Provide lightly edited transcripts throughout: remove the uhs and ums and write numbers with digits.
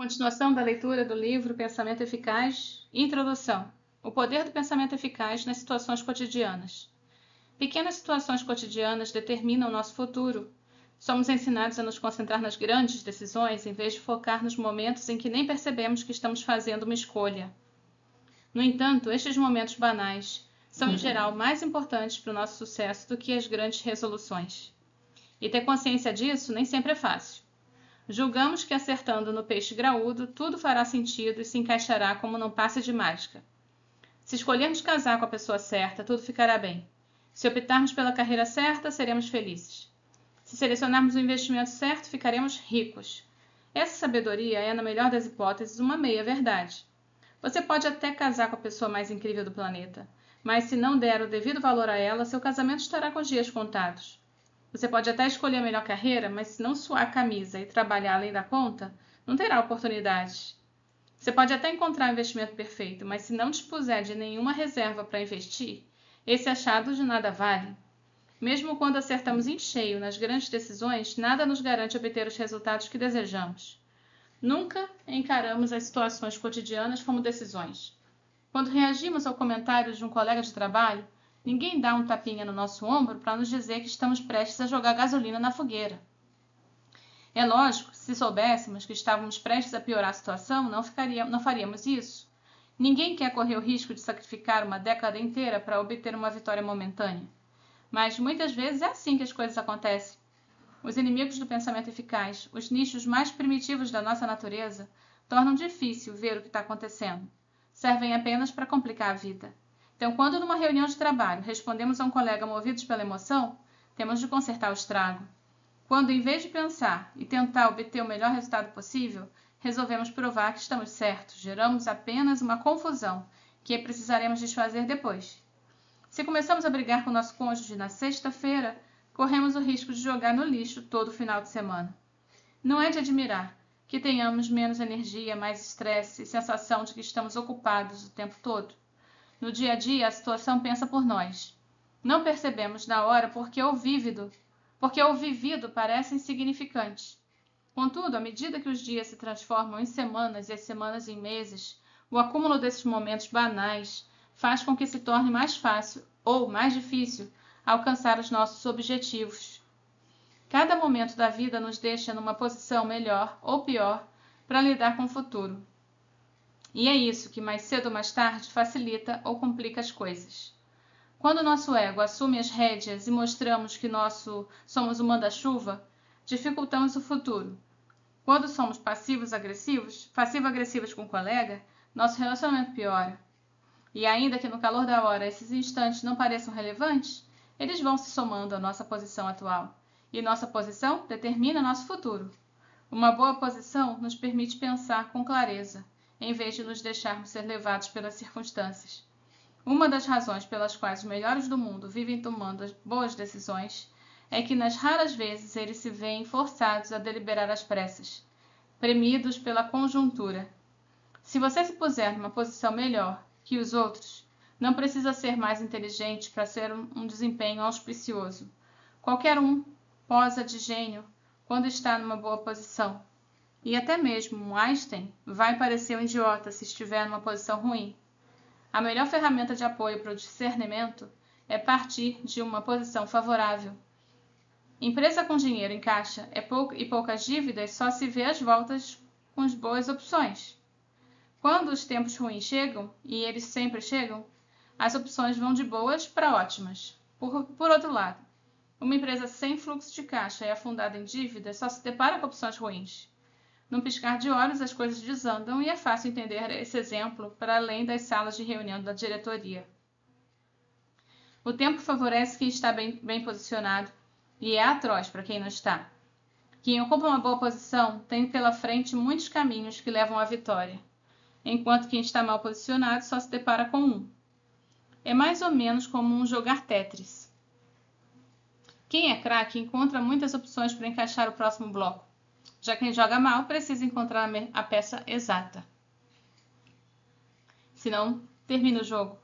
Continuação da leitura do livro Pensamento Eficaz, Introdução. O poder do pensamento eficaz nas situações cotidianas. Pequenas situações cotidianas determinam nosso futuro. Somos ensinados a nos concentrar nas grandes decisões em vez de focar nos momentos em que nem percebemos que estamos fazendo uma escolha. No entanto, estes momentos banais são, em geral, mais importantes para o nosso sucesso do que as grandes resoluções. E ter consciência disso nem sempre é fácil. Julgamos que acertando no peixe graúdo, tudo fará sentido e se encaixará como num passe de mágica. Se escolhermos casar com a pessoa certa, tudo ficará bem. Se optarmos pela carreira certa, seremos felizes. Se selecionarmos o investimento certo, ficaremos ricos. Essa sabedoria é, na melhor das hipóteses, uma meia-verdade. Você pode até casar com a pessoa mais incrível do planeta, mas se não der o devido valor a ela, seu casamento estará com os dias contados. Você pode até escolher a melhor carreira, mas se não suar a camisa e trabalhar além da conta, não terá oportunidades. Você pode até encontrar o investimento perfeito, mas se não dispuser de nenhuma reserva para investir, esse achado de nada vale. Mesmo quando acertamos em cheio nas grandes decisões, nada nos garante obter os resultados que desejamos. Nunca encaramos as situações cotidianas como decisões. Quando reagimos ao comentário de um colega de trabalho, ninguém dá um tapinha no nosso ombro para nos dizer que estamos prestes a jogar gasolina na fogueira. É lógico que se soubéssemos que estávamos prestes a piorar a situação, não faríamos isso. Ninguém quer correr o risco de sacrificar uma década inteira para obter uma vitória momentânea. Mas muitas vezes é assim que as coisas acontecem. Os inimigos do pensamento eficaz, os nichos mais primitivos da nossa natureza, tornam difícil ver o que está acontecendo. Servem apenas para complicar a vida. Então, quando numa reunião de trabalho respondemos a um colega movidos pela emoção, temos de consertar o estrago. Quando, em vez de pensar e tentar obter o melhor resultado possível, resolvemos provar que estamos certos, geramos apenas uma confusão que precisaremos desfazer depois. Se começamos a brigar com nosso cônjuge na sexta-feira, corremos o risco de jogar no lixo todo o final de semana. Não é de admirar que tenhamos menos energia, mais estresse e sensação de que estamos ocupados o tempo todo. No dia a dia, a situação pensa por nós. Não percebemos na hora porque o vivido parece insignificante. Contudo, à medida que os dias se transformam em semanas e as semanas em meses, o acúmulo desses momentos banais faz com que se torne mais fácil ou mais difícil alcançar os nossos objetivos. Cada momento da vida nos deixa numa posição melhor ou pior para lidar com o futuro. E é isso que, mais cedo ou mais tarde, facilita ou complica as coisas. Quando nosso ego assume as rédeas e mostramos que somos o manda-chuva, dificultamos o futuro. Quando somos passivo-agressivos com o colega, nosso relacionamento piora. E ainda que no calor da hora esses instantes não pareçam relevantes, eles vão se somando à nossa posição atual. E nossa posição determina nosso futuro. Uma boa posição nos permite pensar com clareza, em vez de nos deixarmos ser levados pelas circunstâncias. Uma das razões pelas quais os melhores do mundo vivem tomando boas decisões é que nas raras vezes eles se veem forçados a deliberar às pressas, premidos pela conjuntura. Se você se puser numa posição melhor que os outros, não precisa ser mais inteligente para ser um desempenho auspicioso. Qualquer um posa de gênio quando está numa boa posição. E até mesmo um Einstein vai parecer um idiota se estiver numa posição ruim. A melhor ferramenta de apoio para o discernimento é partir de uma posição favorável. Empresa com dinheiro em caixa e poucas dívidas só se vê às voltas com as boas opções. Quando os tempos ruins chegam, e eles sempre chegam, as opções vão de boas para ótimas. Por outro lado, uma empresa sem fluxo de caixa e afundada em dívidas só se depara com opções ruins. Num piscar de olhos, as coisas desandam e é fácil entender esse exemplo para além das salas de reunião da diretoria. O tempo favorece quem está bem posicionado e é atroz para quem não está. Quem ocupa uma boa posição tem pela frente muitos caminhos que levam à vitória, enquanto quem está mal posicionado só se depara com um. É mais ou menos como um jogar Tetris. Quem é craque encontra muitas opções para encaixar o próximo bloco. Já quem joga mal precisa encontrar a peça exata. Senão, termina o jogo.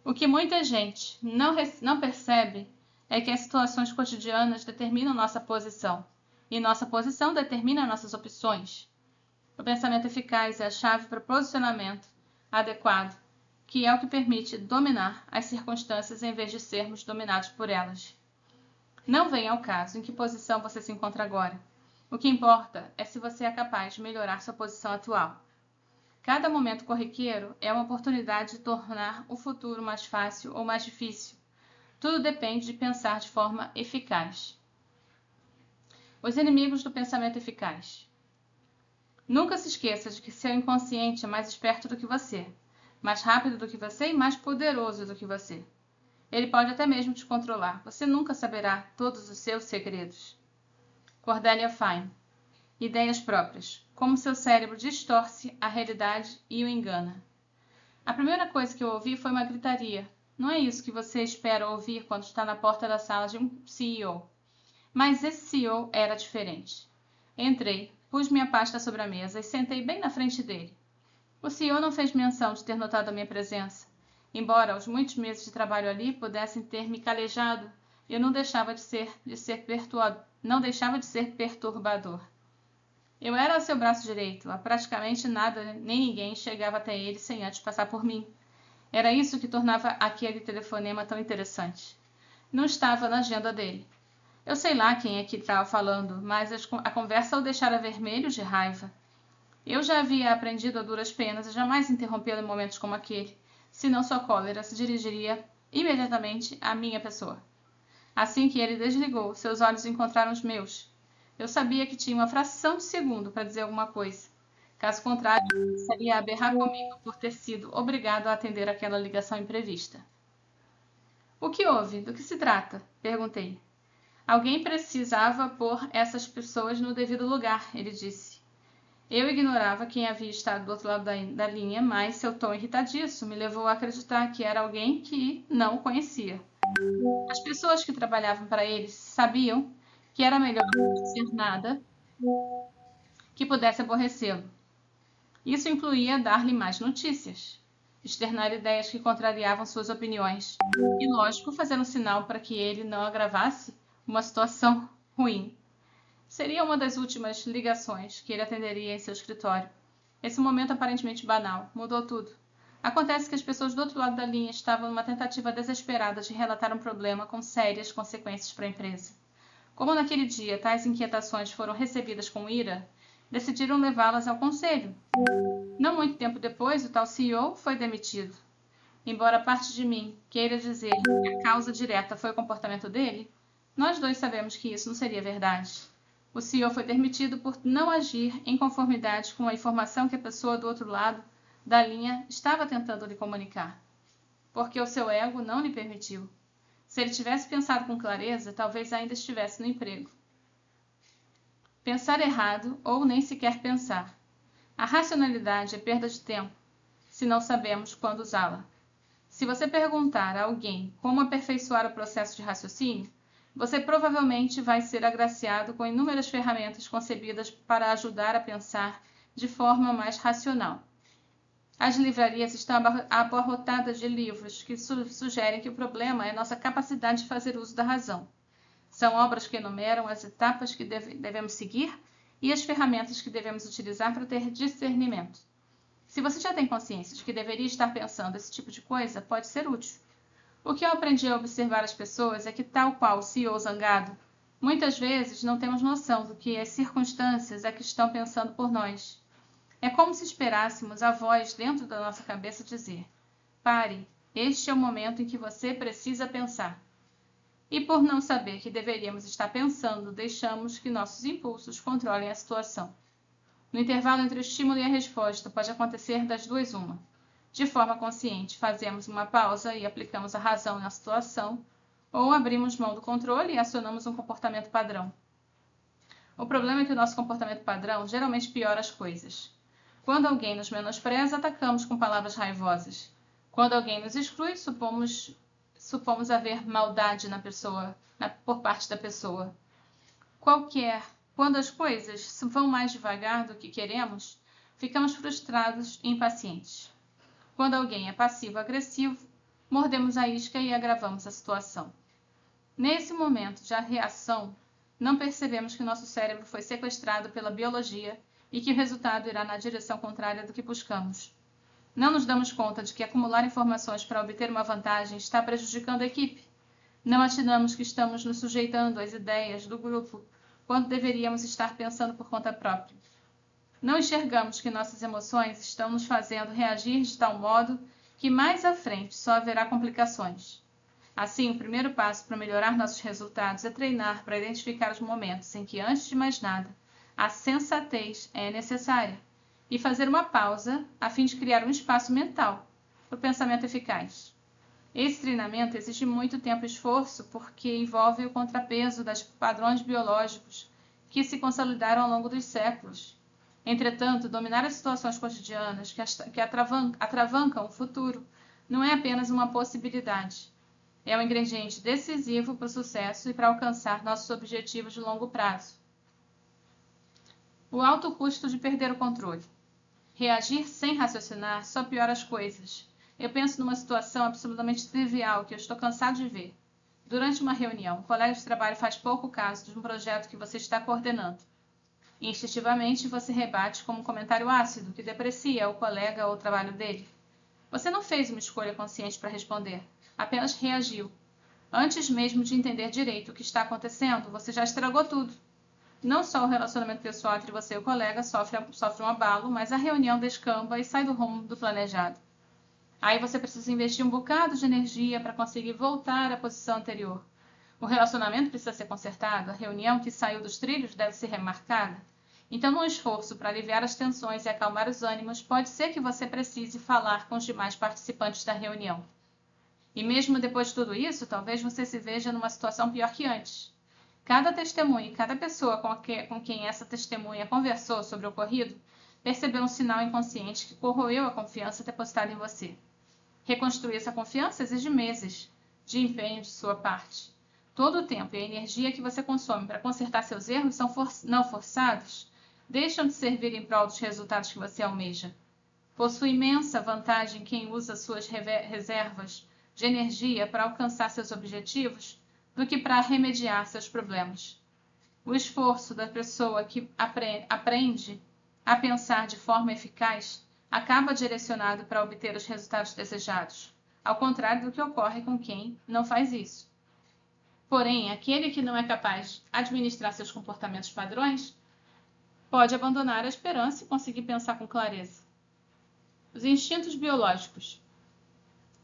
O que muita gente não percebe é que as situações cotidianas determinam nossa posição. E nossa posição determina nossas opções. O pensamento eficaz é a chave para o posicionamento adequado, que é o que permite dominar as circunstâncias em vez de sermos dominados por elas. Não vem ao caso em que posição você se encontra agora. O que importa é se você é capaz de melhorar sua posição atual. Cada momento corriqueiro é uma oportunidade de tornar o futuro mais fácil ou mais difícil. Tudo depende de pensar de forma eficaz. Os inimigos do pensamento eficaz. Nunca se esqueça de que seu inconsciente é mais esperto do que você, mais rápido do que você e mais poderoso do que você. Ele pode até mesmo te controlar. Você nunca saberá todos os seus segredos. Cordelia Fine. Ideias próprias. Como seu cérebro distorce a realidade e o engana. A primeira coisa que eu ouvi foi uma gritaria. Não é isso que você espera ouvir quando está na porta da sala de um CEO. Mas esse CEO era diferente. Entrei, pus minha pasta sobre a mesa e sentei bem na frente dele. O CEO não fez menção de ter notado a minha presença. Embora os muitos meses de trabalho ali pudessem ter me calejado, eu não deixava de ser perturbador. Eu era seu braço direito, a praticamente nada nem ninguém chegava até ele sem antes passar por mim. Era isso que tornava aquele telefonema tão interessante. Não estava na agenda dele. Eu sei lá quem é que estava falando, mas a conversa o deixara vermelho de raiva. Eu já havia aprendido a duras penas a jamais interrompê-lo em momentos como aquele, senão sua cólera se dirigiria imediatamente à minha pessoa. Assim que ele desligou, seus olhos encontraram os meus. Eu sabia que tinha uma fração de segundo para dizer alguma coisa. Caso contrário, seria a berrar comigo por ter sido obrigado a atender aquela ligação imprevista. O que houve? Do que se trata? Perguntei. Alguém precisava pôr essas pessoas no devido lugar, ele disse. Eu ignorava quem havia estado do outro lado da linha, mas seu tom irritadiço me levou a acreditar que era alguém que não o conhecia. As pessoas que trabalhavam para eles sabiam que era melhor não dizer nada que pudesse aborrecê-lo. Isso incluía dar-lhe mais notícias, externar ideias que contrariavam suas opiniões e, lógico, fazer um sinal para que ele não agravasse uma situação ruim. Seria uma das últimas ligações que ele atenderia em seu escritório. Esse momento aparentemente banal mudou tudo. Acontece que as pessoas do outro lado da linha estavam numa tentativa desesperada de relatar um problema com sérias consequências para a empresa. Como naquele dia tais inquietações foram recebidas com ira, decidiram levá-las ao conselho. Não muito tempo depois, o tal CEO foi demitido. Embora parte de mim queira dizer que a causa direta foi o comportamento dele, nós dois sabemos que isso não seria verdade. O CEO foi demitido por não agir em conformidade com a informação que a pessoa do outro lado da linha estava tentando lhe comunicar, porque o seu ego não lhe permitiu. Se ele tivesse pensado com clareza, talvez ainda estivesse no emprego. Pensar errado ou nem sequer pensar. A racionalidade é perda de tempo, se não sabemos quando usá-la. Se você perguntar a alguém como aperfeiçoar o processo de raciocínio, você provavelmente vai ser agraciado com inúmeras ferramentas concebidas para ajudar a pensar de forma mais racional. As livrarias estão abarrotadas de livros que sugerem que o problema é nossa capacidade de fazer uso da razão. São obras que enumeram as etapas que devemos seguir e as ferramentas que devemos utilizar para ter discernimento. Se você já tem consciência de que deveria estar pensando esse tipo de coisa, pode ser útil. O que eu aprendi a observar as pessoas é que, tal qual o CEO zangado, muitas vezes não temos noção do que as circunstâncias é que estão pensando por nós. É como se esperássemos a voz dentro da nossa cabeça dizer: pare, este é o momento em que você precisa pensar. E por não saber que deveríamos estar pensando, deixamos que nossos impulsos controlem a situação. No intervalo entre o estímulo e a resposta, pode acontecer das duas uma. De forma consciente, fazemos uma pausa e aplicamos a razão na situação, ou abrimos mão do controle e acionamos um comportamento padrão. O problema é que o nosso comportamento padrão geralmente piora as coisas. Quando alguém nos menospreza, atacamos com palavras raivosas. Quando alguém nos exclui, supomos haver maldade por parte da pessoa. Quando as coisas vão mais devagar do que queremos, ficamos frustrados e impacientes. Quando alguém é passivo-agressivo, mordemos a isca e agravamos a situação. Nesse momento de reação, não percebemos que nosso cérebro foi sequestrado pela biologia e que o resultado irá na direção contrária do que buscamos. Não nos damos conta de que acumular informações para obter uma vantagem está prejudicando a equipe. Não atinamos que estamos nos sujeitando às ideias do grupo, quando deveríamos estar pensando por conta própria. Não enxergamos que nossas emoções estão nos fazendo reagir de tal modo que mais à frente só haverá complicações. Assim, o primeiro passo para melhorar nossos resultados é treinar para identificar os momentos em que, antes de mais nada, a sensatez é necessária e fazer uma pausa a fim de criar um espaço mental para o pensamento eficaz. Esse treinamento exige muito tempo e esforço porque envolve o contrapeso dos padrões biológicos que se consolidaram ao longo dos séculos. Entretanto, dominar as situações cotidianas que atravancam o futuro não é apenas uma possibilidade. É um ingrediente decisivo para o sucesso e para alcançar nossos objetivos de longo prazo. O alto custo de perder o controle. Reagir sem raciocinar só piora as coisas. Eu penso numa situação absolutamente trivial que eu estou cansado de ver. Durante uma reunião, um colega de trabalho faz pouco caso de um projeto que você está coordenando. Instintivamente, você rebate com um comentário ácido que deprecia o colega ou o trabalho dele. Você não fez uma escolha consciente para responder, apenas reagiu. Antes mesmo de entender direito o que está acontecendo, você já estragou tudo. Não só o relacionamento pessoal entre você e o colega sofre um abalo, mas a reunião descamba e sai do rumo do planejado. Aí você precisa investir um bocado de energia para conseguir voltar à posição anterior. O relacionamento precisa ser consertado, a reunião que saiu dos trilhos deve ser remarcada. Então, num esforço para aliviar as tensões e acalmar os ânimos, pode ser que você precise falar com os demais participantes da reunião. E mesmo depois de tudo isso, talvez você se veja numa situação pior que antes. Cada testemunha e cada pessoa com quem essa testemunha conversou sobre o ocorrido percebeu um sinal inconsciente que corroeu a confiança depositada em você. Reconstruir essa confiança exige meses de empenho de sua parte. Todo o tempo e a energia que você consome para consertar seus erros são não forçados, deixam de servir em prol dos resultados que você almeja. Possui imensa vantagem quem usa suas reservas de energia para alcançar seus objetivos do que para remediar seus problemas. O esforço da pessoa que aprende a pensar de forma eficaz acaba direcionado para obter os resultados desejados, ao contrário do que ocorre com quem não faz isso. Porém, aquele que não é capaz de administrar seus comportamentos padrões pode abandonar a esperança e conseguir pensar com clareza. Os instintos biológicos.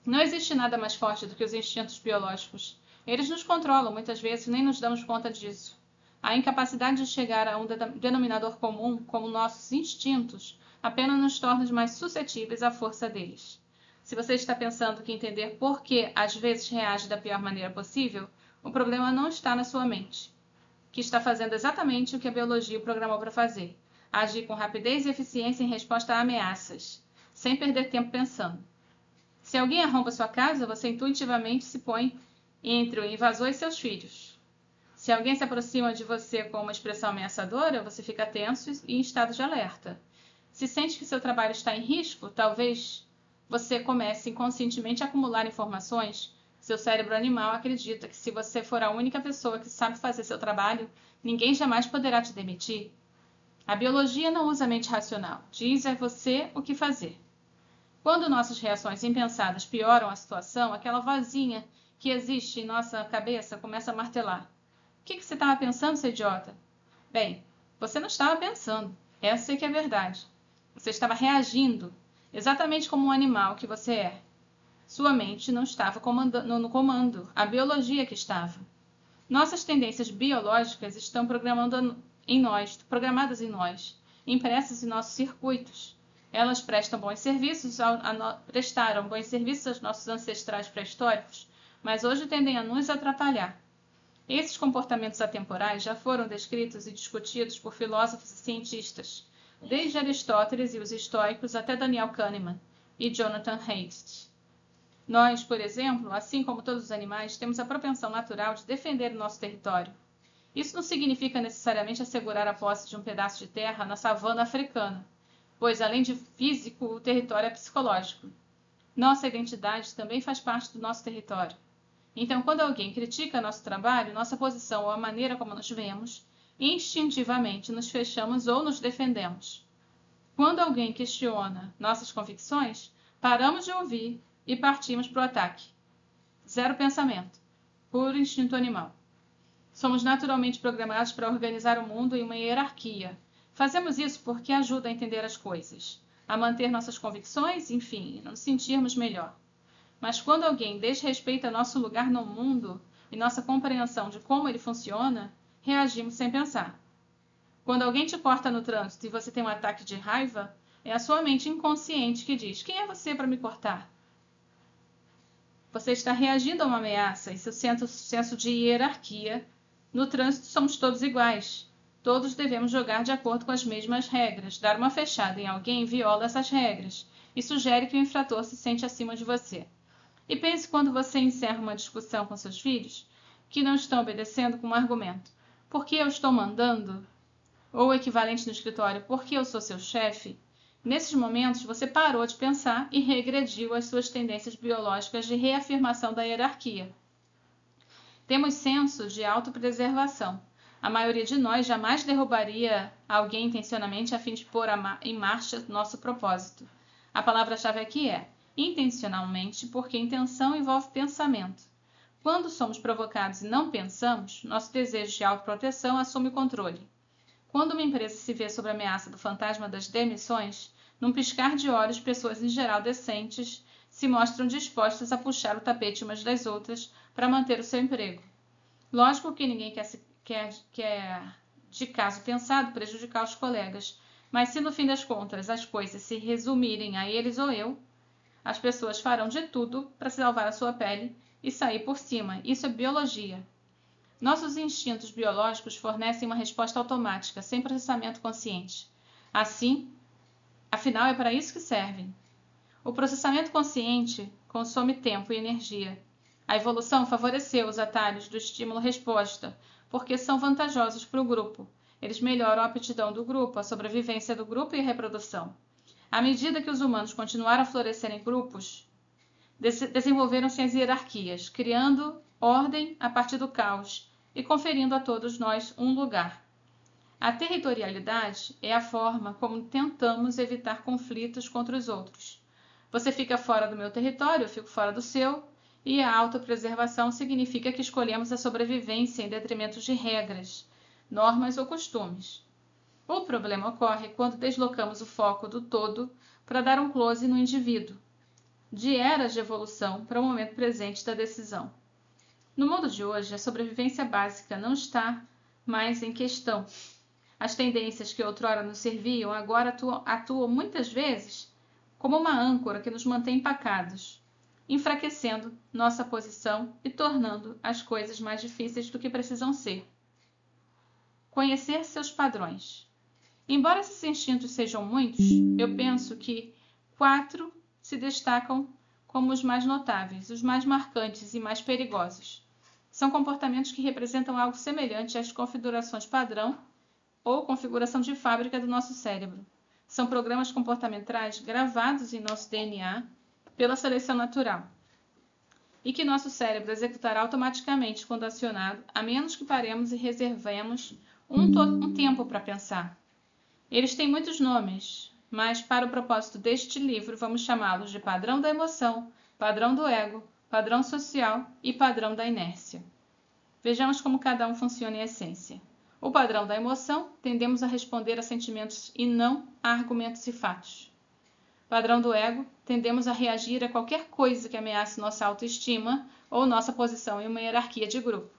Não existe nada mais forte do que os instintos biológicos. Eles nos controlam, muitas vezes nem nos damos conta disso. A incapacidade de chegar a um denominador comum, como nossos instintos, apenas nos torna mais suscetíveis à força deles. Se você está pensando que entender por que às vezes reage da pior maneira possível, o problema não está na sua mente, que está fazendo exatamente o que a biologia o programou para fazer: agir com rapidez e eficiência em resposta a ameaças, sem perder tempo pensando. Se alguém arromba sua casa, você intuitivamente se põe entre o invasor e seus filhos. Se alguém se aproxima de você com uma expressão ameaçadora, você fica tenso e em estado de alerta. Se sente que seu trabalho está em risco, talvez você comece inconscientemente a acumular informações. Seu cérebro animal acredita que se você for a única pessoa que sabe fazer seu trabalho, ninguém jamais poderá te demitir. A biologia não usa a mente racional, diz a você o que fazer. Quando nossas reações impensadas pioram a situação, aquela vozinha que existe em nossa cabeça começa a martelar. O que você estava pensando, seu idiota? Bem, você não estava pensando. Essa é que é a verdade. Você estava reagindo, exatamente como um animal que você é. Sua mente não estava no comando, a biologia que estava. Nossas tendências biológicas estão programadas em nós, impressas em nossos circuitos. Elas prestaram bons serviços aos nossos ancestrais pré-históricos, mas hoje tendem a nos atrapalhar. Esses comportamentos atemporais já foram descritos e discutidos por filósofos e cientistas, desde Aristóteles e os estoicos até Daniel Kahneman e Jonathan Haidt. Nós, por exemplo, assim como todos os animais, temos a propensão natural de defender o nosso território. Isso não significa necessariamente assegurar a posse de um pedaço de terra na savana africana, pois, além de físico, o território é psicológico. Nossa identidade também faz parte do nosso território. Então, quando alguém critica nosso trabalho, nossa posição ou a maneira como nos vemos, instintivamente nos fechamos ou nos defendemos. Quando alguém questiona nossas convicções, paramos de ouvir e partimos para o ataque. Zero pensamento, puro instinto animal. Somos naturalmente programados para organizar o mundo em uma hierarquia. Fazemos isso porque ajuda a entender as coisas, a manter nossas convicções, enfim, nos sentirmos melhor. Mas quando alguém desrespeita nosso lugar no mundo e nossa compreensão de como ele funciona, reagimos sem pensar. Quando alguém te corta no trânsito e você tem um ataque de raiva, é a sua mente inconsciente que diz: quem é você para me cortar? Você está reagindo a uma ameaça e seu senso de hierarquia. No trânsito somos todos iguais. Todos devemos jogar de acordo com as mesmas regras. Dar uma fechada em alguém viola essas regras e sugere que o infrator se sente acima de você. E pense quando você encerra uma discussão com seus filhos que não estão obedecendo com um argumento: por que eu estou mandando? Ou o equivalente no escritório: por que eu sou seu chefe? Nesses momentos, você parou de pensar e regrediu às suas tendências biológicas de reafirmação da hierarquia. Temos senso de autopreservação. A maioria de nós jamais derrubaria alguém intencionalmente a fim de pôr em marcha nosso propósito. A palavra-chave aqui é intencionalmente, porque intenção envolve pensamento. Quando somos provocados e não pensamos, nosso desejo de autoproteção assume o controle. Quando uma empresa se vê sob a ameaça do fantasma das demissões, num piscar de olhos, pessoas em geral decentes se mostram dispostas a puxar o tapete umas das outras para manter o seu emprego. Lógico que ninguém quer, de caso pensado, prejudicar os colegas, mas se no fim das contas as coisas se resumirem a eles ou eu, as pessoas farão de tudo para salvar a sua pele e sair por cima. Isso é biologia. Nossos instintos biológicos fornecem uma resposta automática, sem processamento consciente. Assim, afinal, é para isso que servem. O processamento consciente consome tempo e energia. A evolução favoreceu os atalhos do estímulo-resposta, porque são vantajosos para o grupo. Eles melhoram a aptidão do grupo, a sobrevivência do grupo e a reprodução. À medida que os humanos continuaram a florescer em grupos, desenvolveram-se as hierarquias, criando ordem a partir do caos e conferindo a todos nós um lugar. A territorialidade é a forma como tentamos evitar conflitos contra os outros. Você fica fora do meu território, eu fico fora do seu, e a autopreservação significa que escolhemos a sobrevivência em detrimento de regras, normas ou costumes. O problema ocorre quando deslocamos o foco do todo para dar um close no indivíduo, de eras de evolução para o momento presente da decisão. No mundo de hoje, a sobrevivência básica não está mais em questão. As tendências que outrora nos serviam agora atuam muitas vezes como uma âncora que nos mantém empacados, enfraquecendo nossa posição e tornando as coisas mais difíceis do que precisam ser. Conhecer seus padrões. Embora esses instintos sejam muitos, eu penso que 4 se destacam como os mais notáveis, os mais marcantes e mais perigosos. São comportamentos que representam algo semelhante às configurações padrão ou configuração de fábrica do nosso cérebro. São programas comportamentais gravados em nosso DNA pela seleção natural e que nosso cérebro executará automaticamente quando acionado, a menos que paremos e reservemos um tempo para pensar. Eles têm muitos nomes, mas para o propósito deste livro vamos chamá-los de padrão da emoção, padrão do ego, padrão social e padrão da inércia. Vejamos como cada um funciona em essência. O padrão da emoção, tendemos a responder a sentimentos e não a argumentos e fatos. Padrão do ego, tendemos a reagir a qualquer coisa que ameace nossa autoestima ou nossa posição em uma hierarquia de grupo.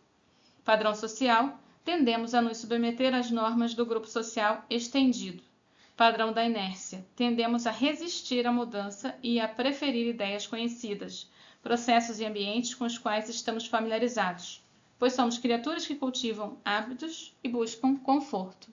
Padrão social, tendemos a nos submeter às normas do grupo social estendido. Padrão da inércia, tendemos a resistir à mudança e a preferir ideias conhecidas, processos e ambientes com os quais estamos familiarizados, pois somos criaturas que cultivam hábitos e buscam conforto.